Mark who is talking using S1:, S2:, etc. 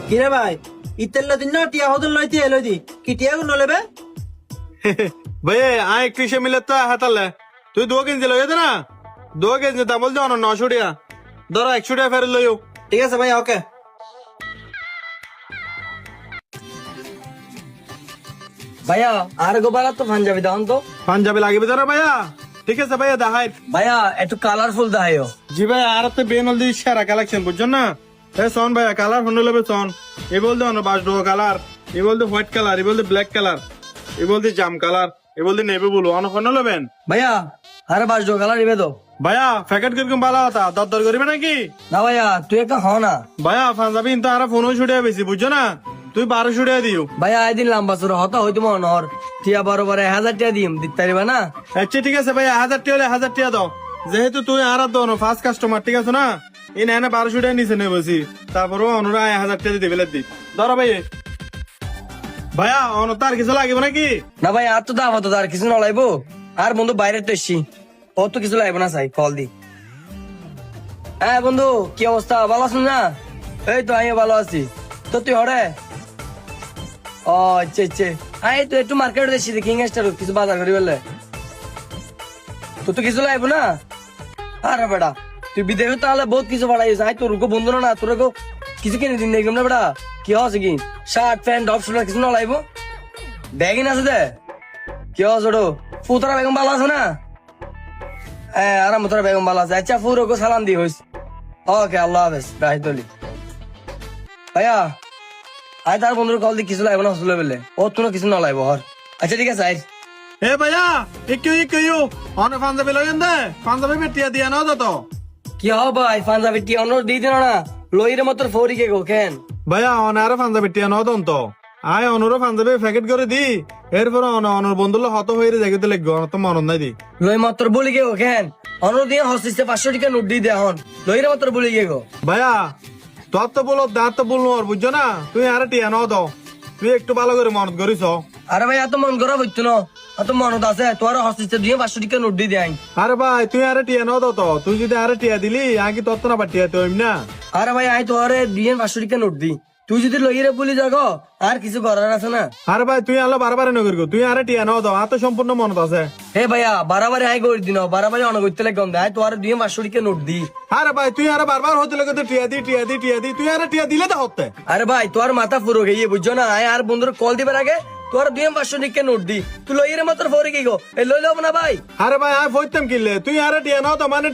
S1: কিরে ভাই ইতেল দিন না টিয়া হদল লইতে এলো দি কি টিয়া গুন লেবে
S2: ভাই আয় একটু সে মিলে তো হাতালে তুই 2 কেজি লই দে না 2 কেজি দাম বল দাও না 900 টাকা ধরো 100 টাকা ফেরত লইও।
S1: ঠিক আছে ভাই ওকে। ভাইয়া আর গোবালা তো পাঞ্জাবি দাও তো।
S2: পাঞ্জাবি লাগবে ধরো ভাইয়া। ঠিক আছে ভাইয়া দেখাই।
S1: ভাইয়া একটু কালারফুল দাও।
S2: জি ভাই আর তো বেনল দি সেরা কালেকশন বুঝছেন না। এ সন ভাইয়া কালার ফোন লবে সন এ বলতে অন বাস ডো কালার এ বলতে হোয়াইট কালার এ বলতে ব্ল্যাক কালার এ বলতে জাম কালার এ বলতে নেভি ব্লু অন ফোন লবেন
S1: ভাইয়া আরে বাস ডো কালার নিবে তো।
S2: ভাইয়া প্যাকেট কিরকম ভালো হতা দর করিবে নাকি?
S1: না ভাইয়া তুই একটা হ না।
S2: ভাইয়া পাঞ্জাবি তো আর ফোনও ছুটে বেশি বুঝছো না তুই 1200 টাকা দিও।
S1: ভাইয়া এদিন লম্বা চুরা হতা হইতো মনর টিয়া 12,000 টাকা দিম দিতে পারিবা না।
S2: আচ্ছা ঠিক আছে ভাইয়া 1000 টাকা হলে 1000 টাকা দাও যেহেতু তুই আর দোনো ফার্স্ট কাস্টমার ঠিক আছে না এই না 1200 টাকা নিচে নেই বসি তারপরও অনুরা 1000 টাকা দিতে বেলে দি ধরো ভাই। ভাইয়া অন তার কিছু লাগবে নাকি?
S1: না ভাই আর তো দাম হতো আর কিছু না লাইবো আর বন্ধু বাইরে তো এসছি ও তো কিছু লাগবে না চাই কল দি। হ্যাঁ বন্ধু কি অবস্থা ভালো আছেন না? এই তো আমি ভালো আছি তো তুই হরে ও আচ্ছা আচ্ছা আই তো একটু মার্কেট দেখছি কিং স্টার কিছু বাজার করি বললে তো কিছু লাগবে না। আরে বেটা তুই বিদেশে তাহলে বহুত কিছু বাড়াইছিস আই তোর বন্ধু না তোর কিছু কিনে দিন দেখলাম না বেটা কি হচ্ছে কি শার্ট প্যান্ট টপ শুট কিছু না লাগবো ব্যাগিন আছে দে কি হচ্ছে ওটো ফুতরা বেগম ভালো আছে না? হ্যাঁ আরাম তোরা বেগম ভালো আছে আচ্ছা ফুরোকে সালাম দি হইস ওকে আল্লাহ হাফেজ রাহি তলি। ভাইয়া আয় তার বন্ধুর কল দিয়ে কিছু লাগবে না হসলে বলে ও তোর কিছু না লাগবো হর। আচ্ছা ঠিক আছে আয়।
S2: এ ভাইয়া একটু অন পাঞ্জাবি লইন দে পাঞ্জাবি মেটিয়া দিয়া নাও তো
S1: কি হব ভাই পাঞ্জাবি টি অন্য দিয়ে দিন না লইরে মত ফৌরি কে গো কেন
S2: ভাইয়া অন আর পাঞ্জাবি টিয়া নাও তো আয় অনুরো পাঞ্জাবি প্যাকেট করে দি এরপর অনর বন্ধুর হত হয়ে দেখতে লাগবে অন তো মন নাই দি
S1: লই মাত্র বলি গে গো কেন অন্য দিয়ে হসিসে 500 টাকা নোট দিয়ে দে হন লইরে মাত্র বলি গে গো।
S2: ভাইয়া তোর তো বলো দাঁত তো বললো আর বুঝছো না তুই আর টিয়া নাও দাও তুই একটু ভালো করে মনত করিস।
S1: আরে ভাই এত মন করা হইতো না এত মনত আছে তোর হসিসে দিয়ে 500 টাকা নোট দিয়ে দেয়।
S2: আরে ভাই তুই আর টিয়া নাও দাও তো তুই যদি আর টিয়া দিলি আগে তোর তো না পাঠিয়ে তো না।
S1: আরে ভাই আই তোরে দিয়ে 500 টাকা নোট দি তুই যদি লইরে বলি যাগো আর কিছু করার আছে না।
S2: আরে ভাই তুই আলো বারবার নগর তুই আর টিয়া নাও দাও আর তো সম্পূর্ণ মনত আছে।
S1: হে ভাইয়া বারাবারে আই করে দিন বারাবারে অন করতে লাগম দে তোর দিয়ে 500 টাকা নোট দি।
S2: আরে ভাই তুই আর বারবার হতে লাগে টিয়া দি তুই আর টিয়া দিলে তো হতে।
S1: আরে ভাই তোর মাথা পুরো গিয়ে বুঝছো না আয় আর বন্ধুর কল দিবার আগে তোর 500 টাকা নোট দি তুই লইরে মাত্র ফরে কি গো এই লই লব না ভাই।
S2: আরে ভাই আমি ফইতাম কিনলে তুই আর টিয়া নাও তো মানে